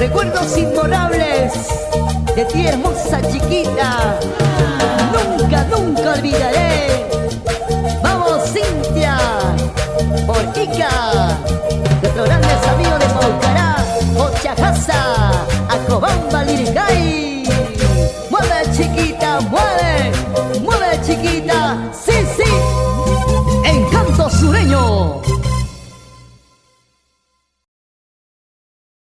Recuerdos imborrables de ti, hermosa chiquita. Nunca, nunca olvidaré. Vamos, Cintia, por Ica, nuestros grandes amigos de Paucará, Ochajasa, Acobamba, Liricay. Mueve, chiquita, mueve, mueve, chiquita. Sí, sí, encanto sureño.